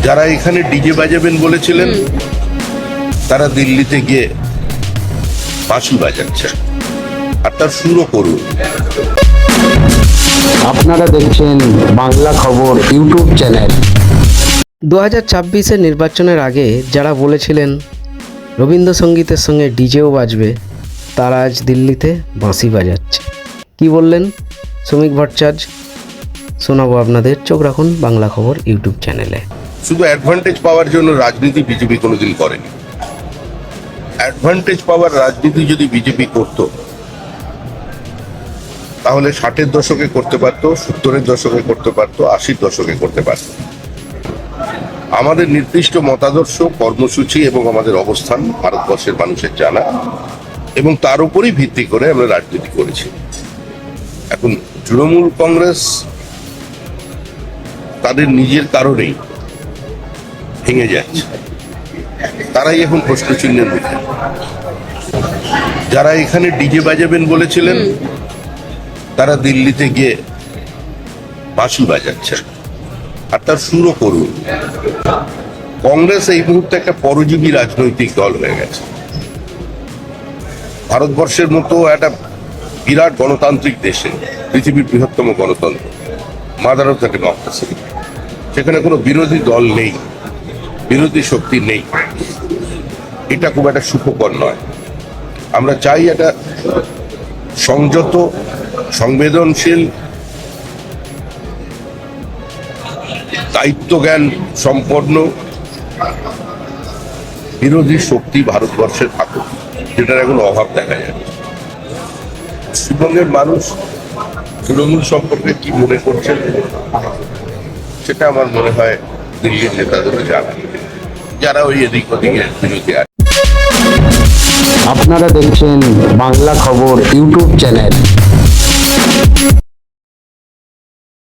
যারা এখানে ডিজে বাজাবেন বলেছিলেন তারা দিল্লিতে গিয়ে বাঁশি বাজাচ্ছে, আর তার সুরও করুন। আপনারা দেখছেন বাংলা খবর ইউটিউব চ্যানেল। 2024-এর নির্বাচনের আগে যারা বলেছিলেন রবীন্দ্রসঙ্গীতের সঙ্গে ডিজেও বাজবে, তারা আজ দিল্লিতে বাঁশি বাজাচ্ছে। কি বললেন শ্রমিক ভট্টাচার্য, শোনাবো আপনাদের। চোখ রাখুন বাংলা খবর ইউটিউব চ্যানেলে। শুধু অ্যাডভান্টেজ পাওয়ার জন্য রাজনীতি বিজেপি কোনোদিন করেনি। অ্যাডভান্টেজ পাওয়ার রাজনীতি যদি বিজেপি করত, তাহলে 60-এর দশকে করতে পারতো, 70-এর দশকে করতে পারতো, 80-র দশকে করতে পারতো। আমাদের নির্দিষ্ট মতাদর্শ, কর্মসূচি এবং আমাদের অবস্থান ভারতবর্ষের মানুষের জানা, এবং তার উপরই ভিত্তি করে আমরা রাজনীতি করেছি। এখন তৃণমূল কংগ্রেস তাদের নিজের কারণেই ভেঙে যাচ্ছে, তারাই এখন প্রশ্ন চিহ্নের মুখে। যারা এখানে ডিজে বাজাবেন বলেছিলেন তারা দিল্লিতে গিয়ে বাঁশি বাজাচ্ছে, আর তার সুরও করুন। কংগ্রেস এই মুহূর্তে একটা পরজীবী রাজনৈতিক দল হয়ে গেছে। ভারতবর্ষের মতো একটা বিরাট গণতান্ত্রিক দেশে, পৃথিবীর বৃহত্তম গণতন্ত্র, মাদার অফ দ্য ডেমোক্রেসি, সেখানে কোনো বিরোধী দল নেই, বিরোধী শক্তি নেই। এটা খুব একটা সুখকর নয়। আমরা চাই একটা সংযত, সংবেদনশীল, দায়িত্বজ্ঞান সম্পন্ন বিরোধী শক্তি ভারতবর্ষে থাকুক, যেটার এখন অভাব দেখা যায়। পশ্চিমবঙ্গের মানুষ তৃণমূল সম্পর্কে কি মনে করছেন সেটা আমার মনে হয় দিল্লির নেতাদের জানা, যারা ওই এদিক ওদিকে বিরোধী আছে। আপনারা দেখছেন বাংলা খবর ইউটিউব চ্যানেল।